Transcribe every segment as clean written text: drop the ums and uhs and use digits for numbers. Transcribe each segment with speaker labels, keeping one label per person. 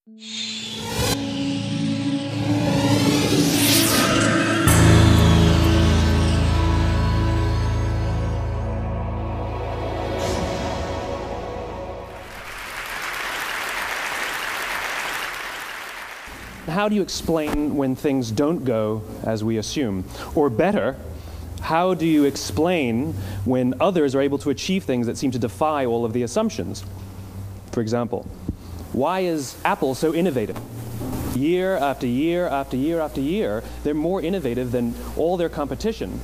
Speaker 1: How do you explain when things don't go as we assume? Or better, how do you explain when others are able to achieve things that seem to defy all of the assumptions? For example, why is Apple so innovative? Year after year after year after year, they're more innovative than all their competition.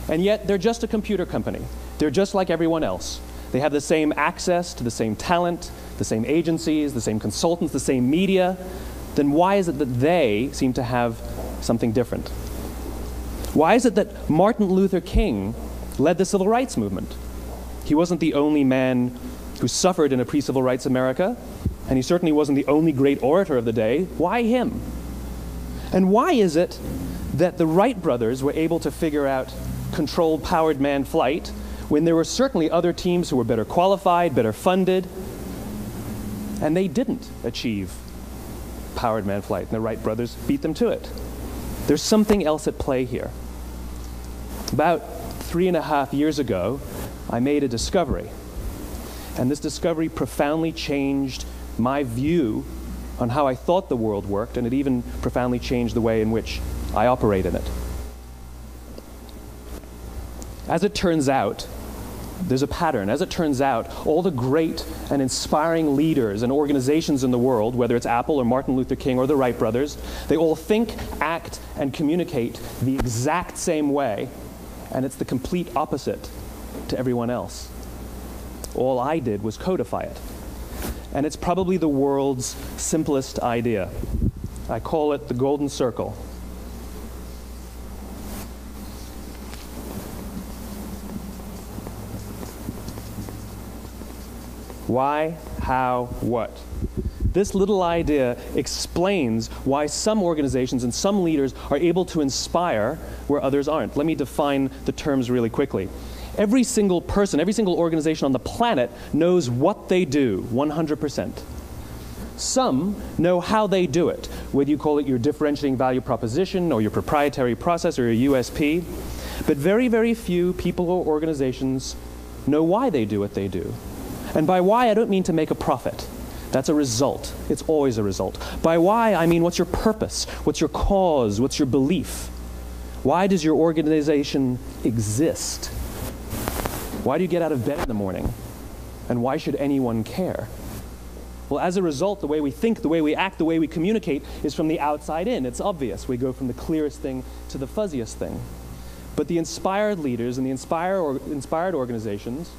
Speaker 1: And yet, they're just a computer company. They're just like everyone else. They have the same access to the same talent, the same agencies, the same consultants, the same media. Then why is it that they seem to have something different? Why is it that Martin Luther King led the civil rights movement? He wasn't the only man who suffered in a pre-civil rights America, and he certainly wasn't the only great orator of the day. Why him? And why is it that the Wright brothers were able to figure out controlled powered manned flight when there were certainly other teams who were better qualified, better funded, and they didn't achieve powered manned flight, and the Wright brothers beat them to it? There's something else at play here. About 3.5 years ago, I made a discovery, and this discovery profoundly changed my view on how I thought the world worked, and it even profoundly changed the way in which I operate in it. As it turns out, there's a pattern. As it turns out, all the great and inspiring leaders and organizations in the world, whether it's Apple or Martin Luther King or the Wright brothers, they all think, act, and communicate the exact same way, and it's the complete opposite to everyone else. All I did was codify it. And it's probably the world's simplest idea. I call it the golden circle. Why, how, what? This little idea explains why some organizations and some leaders are able to inspire where others aren't. Let me define the terms really quickly. Every single person, every single organization on the planet knows what they do, 100%. Some know how they do it, whether you call it your differentiating value proposition or your proprietary process or your USP. But very, very few people or organizations know why they do what they do. And by why, I don't mean to make a profit. That's a result. It's always a result. By why, I mean what's your purpose? What's your cause? What's your belief? Why does your organization exist? Why do you get out of bed in the morning? And why should anyone care? Well, as a result, the way we think, the way we act, the way we communicate is from the outside in. It's obvious. We go from the clearest thing to the fuzziest thing. But the inspired leaders and the inspired organizations,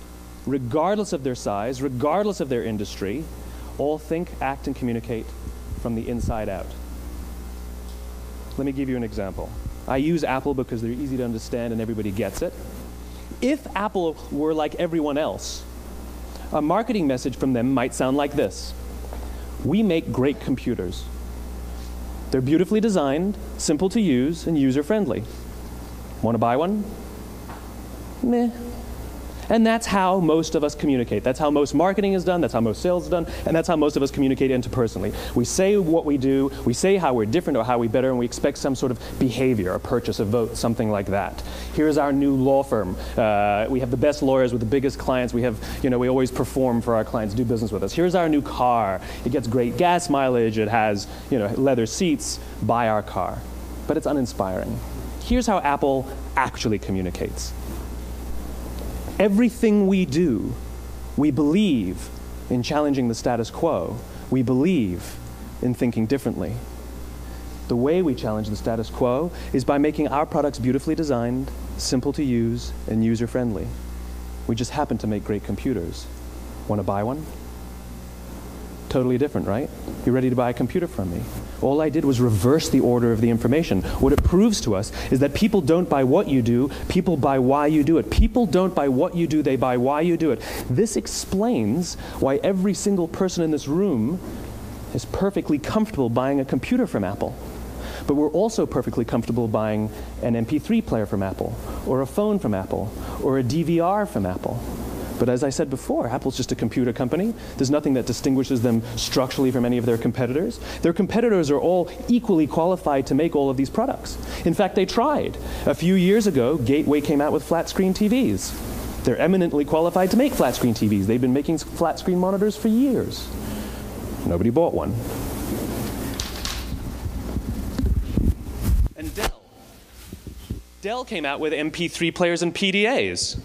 Speaker 1: regardless of their size, regardless of their industry, all think, act, and communicate from the inside out. Let me give you an example. I use Apple because they're easy to understand and everybody gets it. If Apple were like everyone else, a marketing message from them might sound like this. We make great computers. They're beautifully designed, simple to use, and user-friendly. Want to buy one? Meh. And that's how most of us communicate. That's how most marketing is done, that's how most sales is done, and that's how most of us communicate interpersonally. We say what we do, we say how we're different or how we're better, and we expect some sort of behavior, a purchase, a vote, something like that. Here's our new law firm. We have the best lawyers with the biggest clients. We have, we always perform for our clients, do business with us. Here's our new car. It gets great gas mileage. It has, leather seats. Buy our car. But it's uninspiring. Here's how Apple actually communicates. Everything we do, we believe in challenging the status quo. We believe in thinking differently. The way we challenge the status quo is by making our products beautifully designed, simple to use, and user-friendly. We just happen to make great computers. Want to buy one? Totally different, right? You're ready to buy a computer from me. All I did was reverse the order of the information. What it proves to us is that people don't buy what you do, people buy why you do it. People don't buy what you do, they buy why you do it. This explains why every single person in this room is perfectly comfortable buying a computer from Apple. But we're also perfectly comfortable buying an MP3 player from Apple, or a phone from Apple, or a DVR from Apple. But as I said before, Apple's just a computer company. There's nothing that distinguishes them structurally from any of their competitors. Their competitors are all equally qualified to make all of these products. In fact, they tried. A few years ago, Gateway came out with flat-screen TVs. They're eminently qualified to make flat-screen TVs. They've been making flat-screen monitors for years. Nobody bought one. And Dell. Dell came out with MP3 players and PDAs.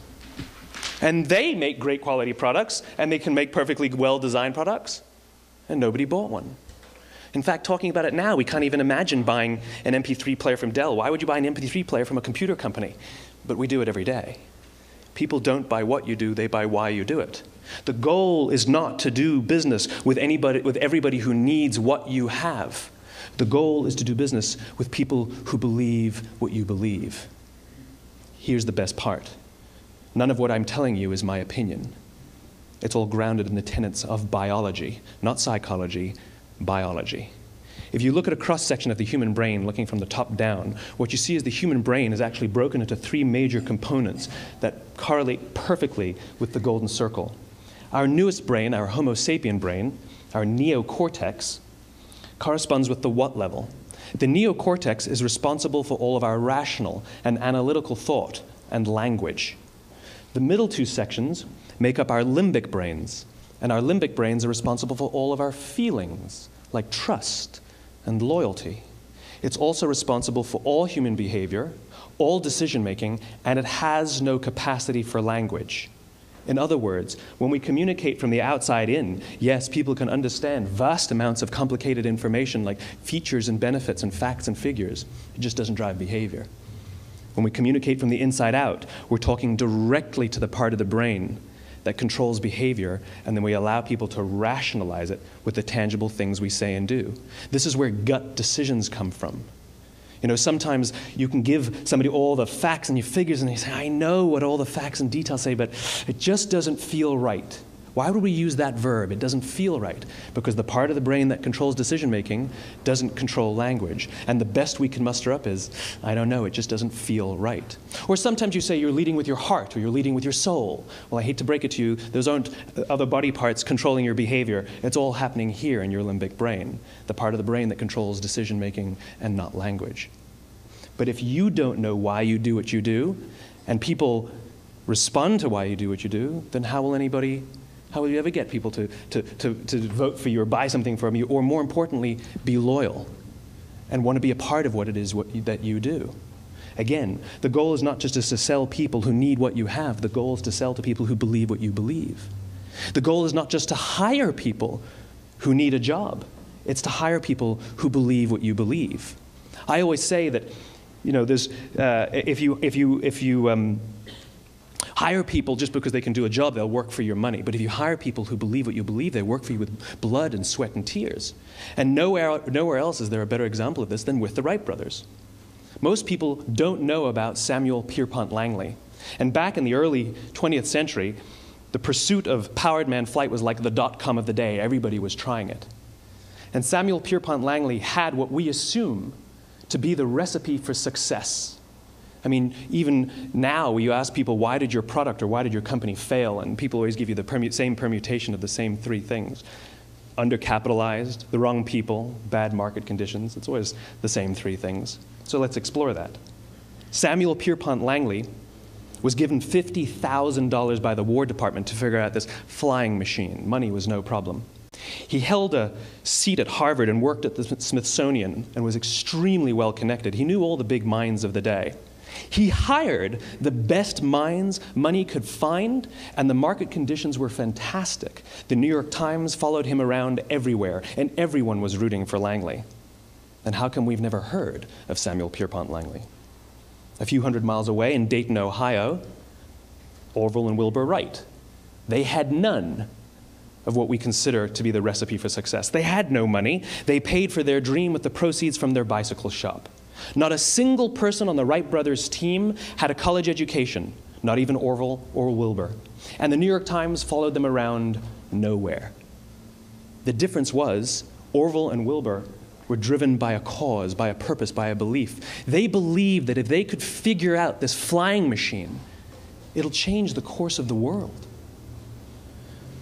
Speaker 1: And they make great quality products, and they can make perfectly well-designed products, and nobody bought one. In fact, talking about it now, we can't even imagine buying an MP3 player from Dell. Why would you buy an MP3 player from a computer company? But we do it every day. People don't buy what you do, they buy why you do it. The goal is not to do business with everybody who needs what you have. The goal is to do business with people who believe what you believe. Here's the best part. None of what I'm telling you is my opinion. It's all grounded in the tenets of biology, not psychology, biology. If you look at a cross-section of the human brain, looking from the top down, what you see is the human brain is actually broken into 3 major components that correlate perfectly with the golden circle. Our newest brain, our Homo sapien brain, our neocortex, corresponds with the what level. The neocortex is responsible for all of our rational and analytical thought and language. The middle 2 sections make up our limbic brains, and our limbic brains are responsible for all of our feelings, like trust and loyalty. It's also responsible for all human behavior, all decision-making, and it has no capacity for language. In other words, when we communicate from the outside in, yes, people can understand vast amounts of complicated information like features and benefits and facts and figures. It just doesn't drive behavior. When we communicate from the inside out, we're talking directly to the part of the brain that controls behavior, and then we allow people to rationalize it with the tangible things we say and do. This is where gut decisions come from. You know, sometimes you can give somebody all the facts and your figures, and they say, I know what all the facts and details say, but it just doesn't feel right. Why would we use that verb? It doesn't feel right. Because the part of the brain that controls decision-making doesn't control language. And the best we can muster up is, I don't know, it just doesn't feel right. Or sometimes you say you're leading with your heart or you're leading with your soul. Well, I hate to break it to you, those aren't other body parts controlling your behavior. It's all happening here in your limbic brain, the part of the brain that controls decision-making and not language. But if you don't know why you do what you do, and people respond to why you do what you do, then how will you ever get people to vote for you or buy something from you, or more importantly, be loyal and want to be a part of what it is that you do? Again, the goal is not just to sell people who need what you have. The goal is to sell to people who believe what you believe. The goal is not just to hire people who need a job. It's to hire people who believe what you believe. I always say that, you know, there's, if you hire people just because they can do a job, they'll work for your money. But if you hire people who believe what you believe, they work for you with blood and sweat and tears. And nowhere else is there a better example of this than with the Wright brothers. Most people don't know about Samuel Pierpont Langley. And back in the early 20th century, the pursuit of powered man flight was like the dot-com of the day. Everybody was trying it. And Samuel Pierpont Langley had what we assume to be the recipe for success. I mean, even now, you ask people, why did your product or why did your company fail? And people always give you the same permutation of the same 3 things. Undercapitalized, the wrong people, bad market conditions. It's always the same 3 things. So let's explore that. Samuel Pierpont Langley was given $50,000 by the War Department to figure out this flying machine. Money was no problem. He held a seat at Harvard and worked at the Smithsonian and was extremely well connected. He knew all the big minds of the day. He hired the best minds money could find, and the market conditions were fantastic. The New York Times followed him around everywhere, and everyone was rooting for Langley. And how come we've never heard of Samuel Pierpont Langley? A few hundred miles away in Dayton, Ohio, Orville and Wilbur Wright. They had none of what we consider to be the recipe for success. They had no money. They paid for their dream with the proceeds from their bicycle shop. Not a single person on the Wright brothers' team had a college education, not even Orville or Wilbur. And the New York Times followed them around nowhere. The difference was Orville and Wilbur were driven by a cause, by a purpose, by a belief. They believed that if they could figure out this flying machine, it'll change the course of the world.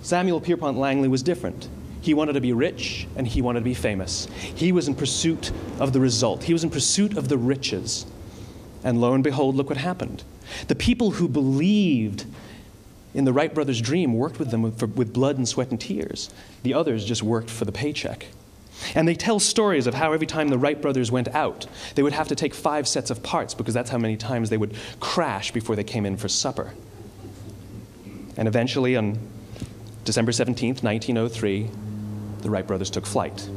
Speaker 1: Samuel Pierpont Langley was different. He wanted to be rich, and he wanted to be famous. He was in pursuit of the result. He was in pursuit of the riches. And lo and behold, look what happened. The people who believed in the Wright brothers' dream worked with them with blood and sweat and tears. The others just worked for the paycheck. And they tell stories of how every time the Wright brothers went out, they would have to take 5 sets of parts because that's how many times they would crash before they came in for supper. And eventually, on December 17th, 1903, the Wright brothers took flight.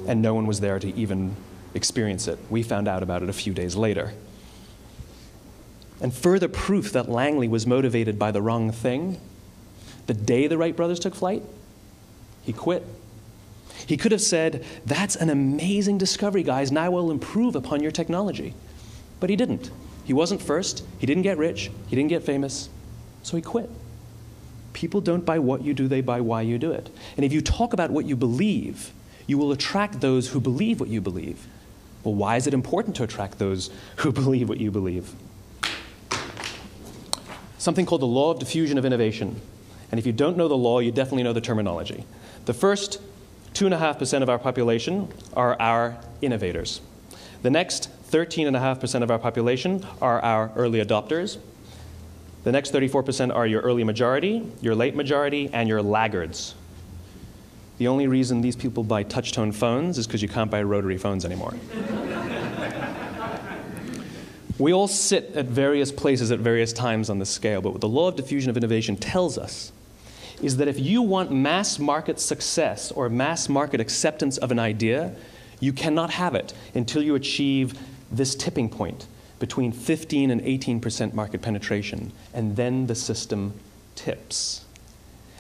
Speaker 1: And no one was there to even experience it. We found out about it a few days later. And further proof that Langley was motivated by the wrong thing, the day the Wright brothers took flight, he quit. He could have said, "That's an amazing discovery, guys. Now we'll improve upon your technology." But he didn't. He wasn't first. He didn't get rich. He didn't get famous. So he quit. People don't buy what you do, they buy why you do it. And if you talk about what you believe, you will attract those who believe what you believe. Well, why is it important to attract those who believe what you believe? Something called the law of diffusion of innovation. And if you don't know the law, you definitely know the terminology. The first 2.5% of our population are our innovators. The next 13.5% of our population are our early adopters. The next 34% are your early majority, your late majority, and your laggards. The only reason these people buy touch-tone phones is because you can't buy rotary phones anymore. We all sit at various places at various times on the scale, but what the law of diffusion of innovation tells us is that if you want mass market success or mass market acceptance of an idea, you cannot have it until you achieve this tipping point between 15 and 18% market penetration, and then the system tips.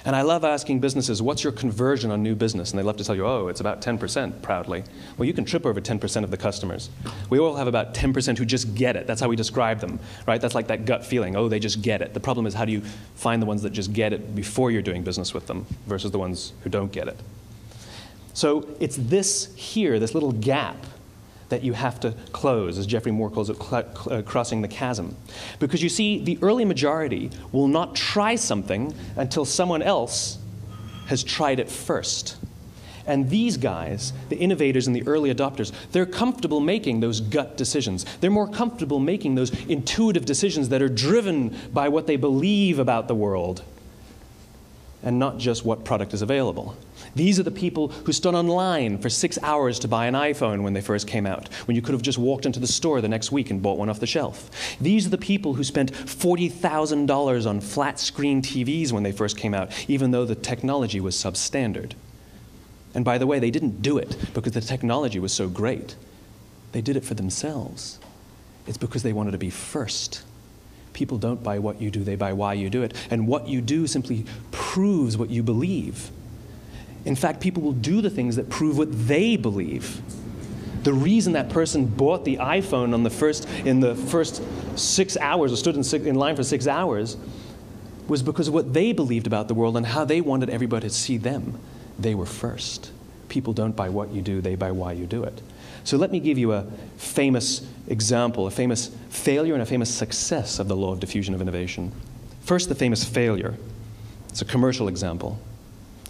Speaker 1: And I love asking businesses, what's your conversion on new business? And they love to tell you, oh, it's about 10%, proudly. Well, you can trip over 10% of the customers. We all have about 10% who just get it. That's how we describe them, right? That's like that gut feeling, oh, they just get it. The problem is, how do you find the ones that just get it before you're doing business with them versus the ones who don't get it? So it's this here, this little gap, that you have to close, as Geoffrey Moore calls it, crossing the chasm. Because you see, the early majority will not try something until someone else has tried it first. And these guys, the innovators and the early adopters, they're comfortable making those gut decisions. They're more comfortable making those intuitive decisions that are driven by what they believe about the world, and not just what product is available. These are the people who stood online for 6 hours to buy an iPhone when they first came out, when you could have just walked into the store the next week and bought one off the shelf. These are the people who spent $40,000 on flat-screen TVs when they first came out, even though the technology was substandard. And by the way, they didn't do it because the technology was so great. They did it for themselves. It's because they wanted to be first. People don't buy what you do, they buy why you do it. And what you do simply proves what you believe. In fact, people will do the things that prove what they believe. The reason that person bought the iPhone in the first 6 hours, or stood in line for 6 hours, was because of what they believed about the world and how they wanted everybody to see them. They were first. People don't buy what you do, they buy why you do it. So let me give you a famous example, a famous failure and a famous success of the law of diffusion of innovation. First, the famous failure. It's a commercial example.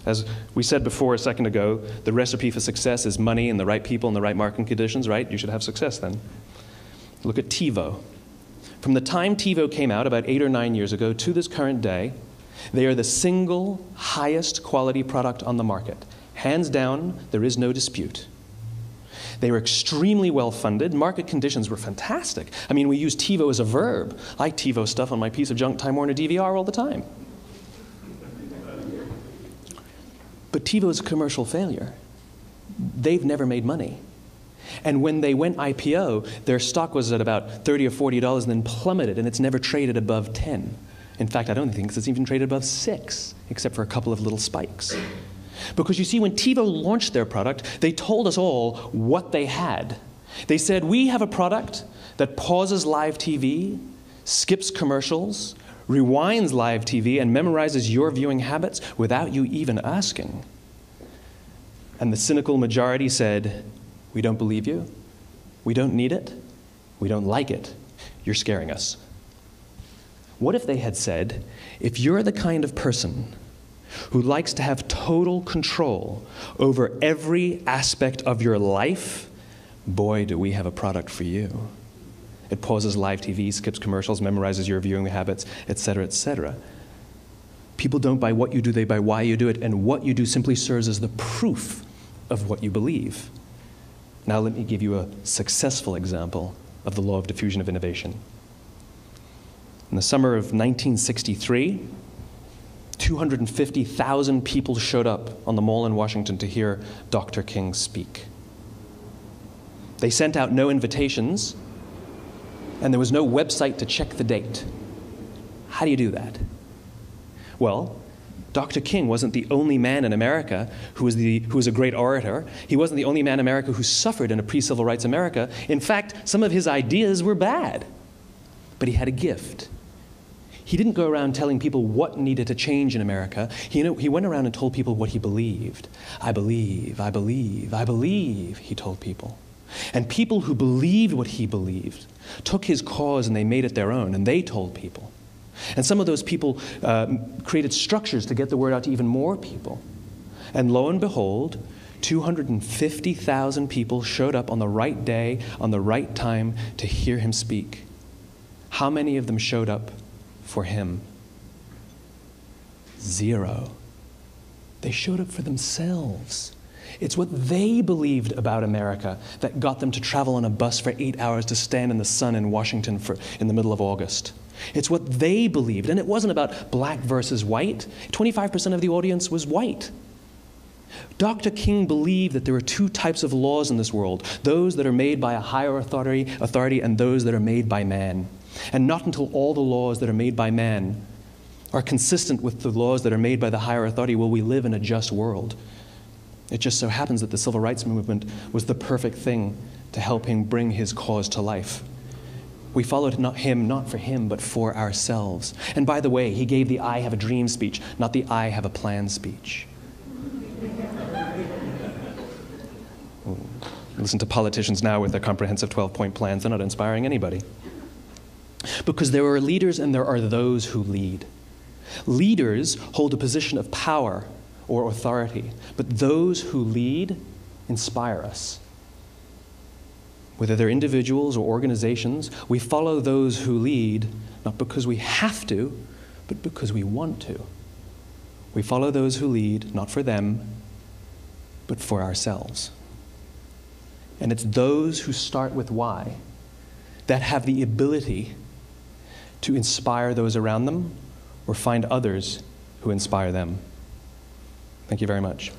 Speaker 1: As we said before a second ago, the recipe for success is money and the right people and the right marketing conditions, right? You should have success then. Look at TiVo. From the time TiVo came out about 8 or 9 years ago to this current day, they are the single highest quality product on the market. Hands down, there is no dispute. They were extremely well funded. Market conditions were fantastic. I mean, we use TiVo as a verb. I TiVo stuff on my piece of junk Time Warner DVR all the time. But TiVo is a commercial failure. They've never made money. And when they went IPO, their stock was at about $30 or $40 and then plummeted, and it's never traded above 10. In fact, I don't think it's even traded above 6, except for a couple of little spikes. Because you see, when TiVo launched their product, they told us all what they had. They said, we have a product that pauses live TV, skips commercials, rewinds live TV, and memorizes your viewing habits without you even asking. And the cynical majority said, we don't believe you, we don't need it, we don't like it, you're scaring us. What if they had said, if you're the kind of person who likes to have total control over every aspect of your life, boy, do we have a product for you. It pauses live TV, skips commercials, memorizes your viewing habits, etc., etc. People don't buy what you do, they buy why you do it, and what you do simply serves as the proof of what you believe. Now let me give you a successful example of the law of diffusion of innovation. In the summer of 1963, 250,000 people showed up on the Mall in Washington to hear Dr. King speak. They sent out no invitations, and there was no website to check the date. How do you do that? Well, Dr. King wasn't the only man in America who was a great orator. He wasn't the only man in America who suffered in a pre-civil rights America. In fact, some of his ideas were bad. But he had a gift. He didn't go around telling people what needed to change in America. He went around and told people what he believed. I believe, I believe, I believe, he told people. And people who believed what he believed took his cause and they made it their own, and they told people. And some of those people created structures to get the word out to even more people. And lo and behold, 250,000 people showed up on the right day, on the right time to hear him speak. How many of them showed up for him? 0. They showed up for themselves. It's what they believed about America that got them to travel on a bus for 8 hours to stand in the sun in Washington in the middle of August. It's what they believed, and it wasn't about black versus white. 25% of the audience was white. Dr. King believed that there are 2 types of laws in this world, those that are made by a higher authority and those that are made by man. And not until all the laws that are made by man are consistent with the laws that are made by the higher authority will we live in a just world. It just so happens that the civil rights movement was the perfect thing to help him bring his cause to life. We followed him not for him, but for ourselves. And by the way, he gave the I have a dream speech, not the I have a plan speech. Listen to politicians now with their comprehensive 12-point plans. They're not inspiring anybody. Because there are leaders and there are those who lead. Leaders hold a position of power or authority, but those who lead inspire us. Whether they're individuals or organizations, we follow those who lead not because we have to, but because we want to. We follow those who lead not for them, but for ourselves. And it's those who start with why that have the ability to inspire those around them or find others who inspire them. Thank you very much.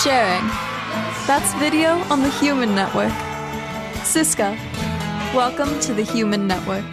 Speaker 2: Sharing. That's video on the Human Network. Siska, welcome to the Human Network.